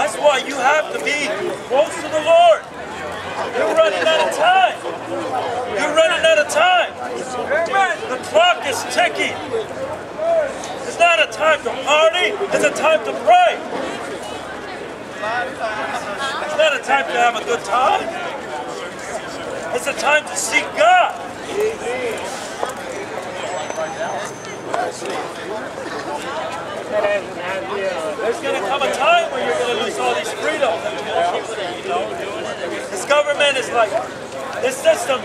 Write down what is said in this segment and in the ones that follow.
That's why you have to be close to the Lord. You're running out of time. You're running out of time. The clock is ticking. It's not a time to party. It's a time to pray. It's not a time to have a good time. It's a time to seek God. There's going to come a time where you're going to lose all these freedoms. This government is like, this system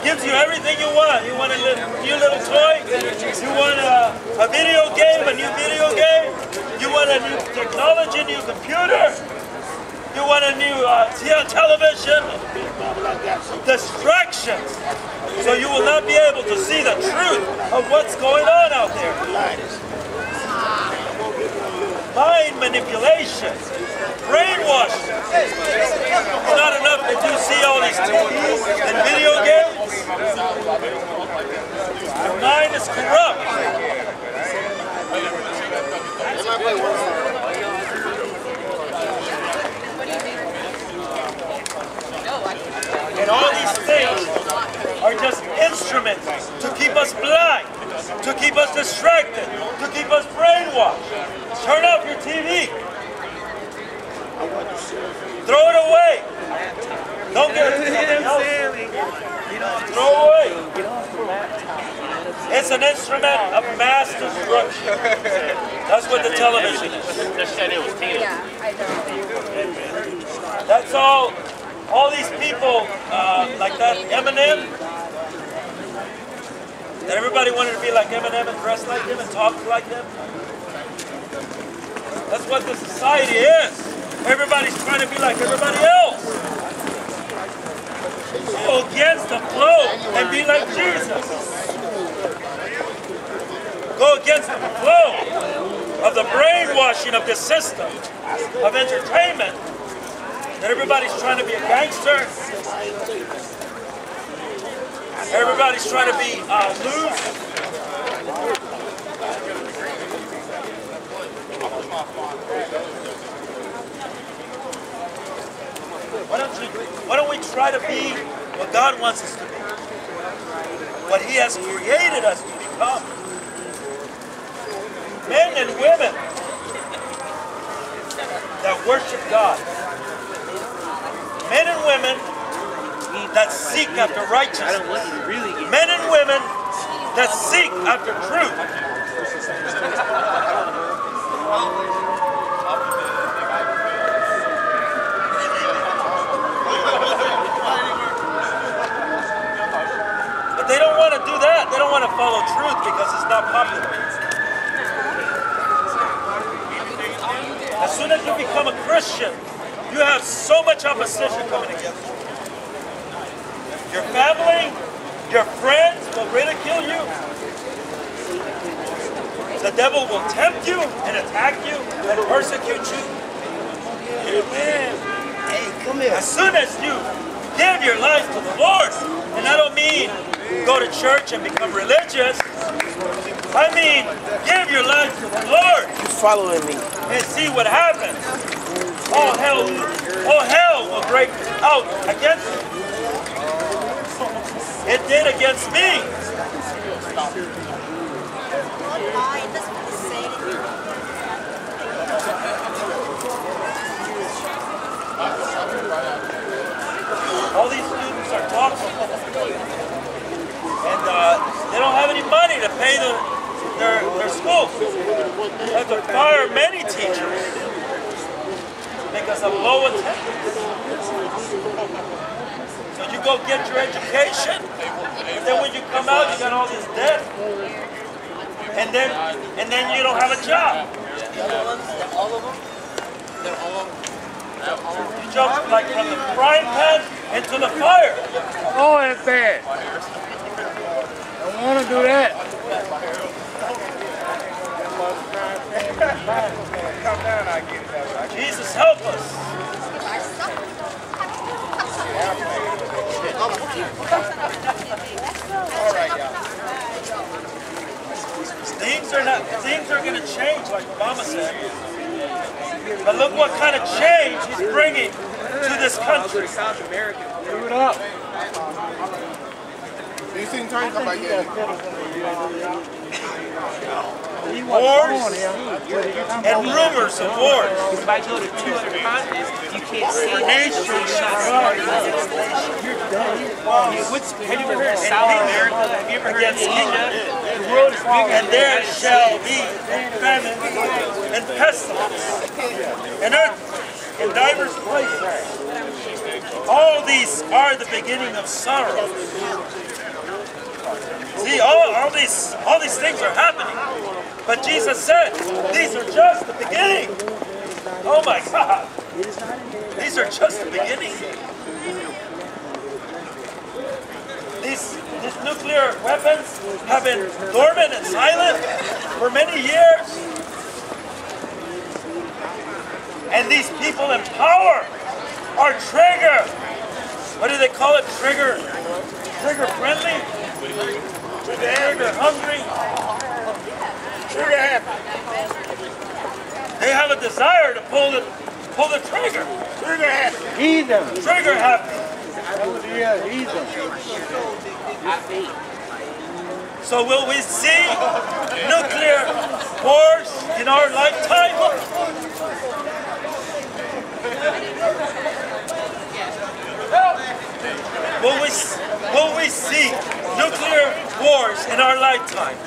gives you everything you want. You want a new little toy? You want a video game, a new video game? You want a new technology, new computer? You want a new television? Distractions. So you will not be able to see the truth of what's going on out there. Mind manipulation. Brainwashing. It's not enough that you see all these TVs and video games. Your mind is corrupt. And all these things are just instruments to keep us blind, to keep us distracted, to keep us brainwashed. Turn off your TV. Throw it away. Don't get it something else. Throw it away. It's an instrument of mass destruction. That's what the television is. Yeah, I know. That's all. All these people, like that Eminem, that everybody wanted to be like Eminem and dress like him and talk like him. That's what the society is. Everybody's trying to be like everybody else. Go against the flow and be like Jesus. Go against the flow of the brainwashing of this system of entertainment. That everybody's trying to be a gangster. Everybody's trying to be loose. Why don't we try to be what God wants us to be? What He has created us to become. Men and women that worship God. Men and women that seek after righteousness. Men and women that seek after truth. But they don't want to do that. They don't want to follow truth because it's not popular. As soon as you become a Christian, you have so much opposition coming against you. Your family, your friends will ridicule you. The devil will tempt you and attack you and persecute you. Amen. Hey, come here. As soon as you give your life to the Lord, and I don't mean go to church and become religious. I mean, give your life to the Lord. You following me? And see what happens. All hell will break out against you. It did against me. All these students are talking. And they don't have any money to pay their schools. They have to fire many teachers because of low attendance. So you go get your education, and then when you come out, you got all this debt, and then you don't have a job. All of them? They're all You jump like from the frying pan into the fire. Oh, it's bad. I want to do that. Jesus, help us. Things are going to change, like Obama said. But look what kind of change he's bringing to this country. South America. Give it up. Wars and rumors of wars. If I go to 200 continents, you can't see Nations. Have you ever heard of South America? Have you ever heard of Asia? The world is bigger. And there shall be famine and pestilence and earthquakes in divers places. All these are the beginning of sorrow. See, all these things are happening. But Jesus said, these are just the beginning. Oh my God. These are just the beginning. These nuclear weapons have been dormant and silent for many years. And these people in power are trigger. What do they call it? Trigger friendly? Trigger hungry? Trigger happy. They have a desire to pull the trigger. Trigger happy. Heathen. Trigger happy. Yeah, heathen. So will we see nuclear wars in our lifetime? Will we see nuclear wars in our lifetime?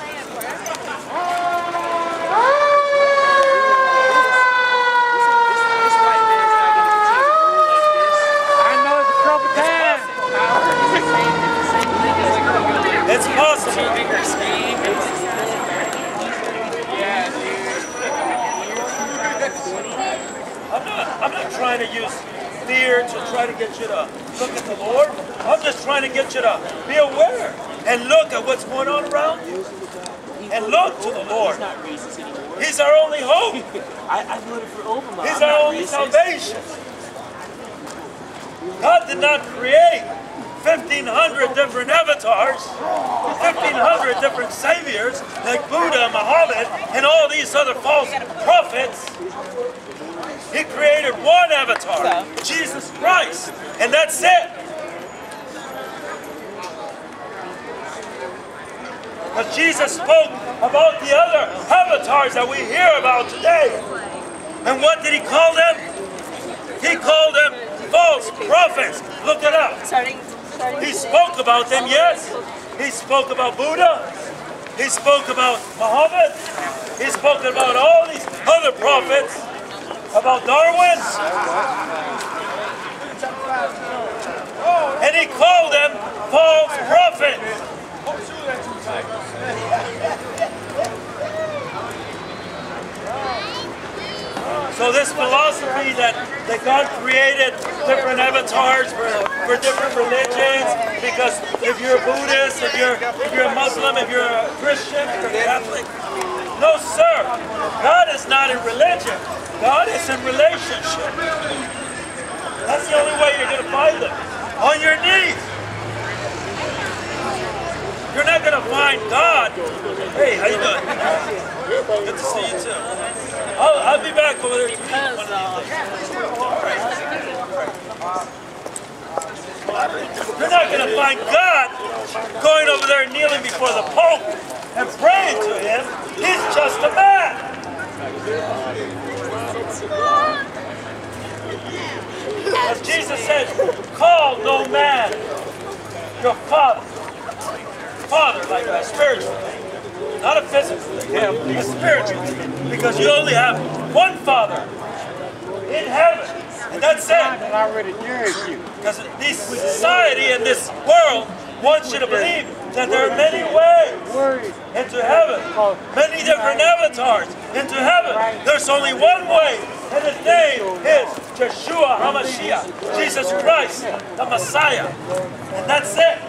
It's possible. I'm not trying to use fear to try to get you to look at the Lord. I'm just trying to get you to be aware and look at what's going on around you. And look to the Lord. He's our only hope. I voted for Obama. He's our only salvation. God did not create 1,500 different avatars, 1,500 different saviors like Buddha, Muhammad, and all these other false prophets. He created one avatar, Jesus Christ, and that's it. But Jesus spoke about the other avatars that we hear about today. And what did he call them? He called them false prophets. Look it up. He spoke about them, yes. He spoke about Buddha. He spoke about Muhammad. He spoke about all these other prophets. About Darwin. And he called them false prophets. So this philosophy that God created different avatars for different religions, because if you're a Buddhist, if you're a Muslim, if you're a Christian, if you're a Catholic, no sir, God is not in religion. God is in relationship. That's the only way you're going to find them. On your knees. You're not going to find God. Hey, how you doing? Good to see you too. I'll be back over there to meet one of these. You're not going to find God going over there kneeling before the Pope and praying to him. He's just a man. As Jesus said, call no man your father. Father, like a spiritual thing. Not a physical thing, a spiritual thing. Because you only have one Father in heaven. And that's it. I already nourished you. Because this society and this world wants you to believe that there are many ways into heaven. Many different avatars into heaven. There's only one way, and his name is Yeshua HaMashiach, Jesus Christ, the Messiah. And that's it.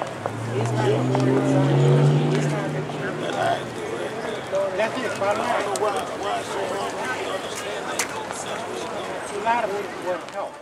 That's it, bottom line. A lot of people want help.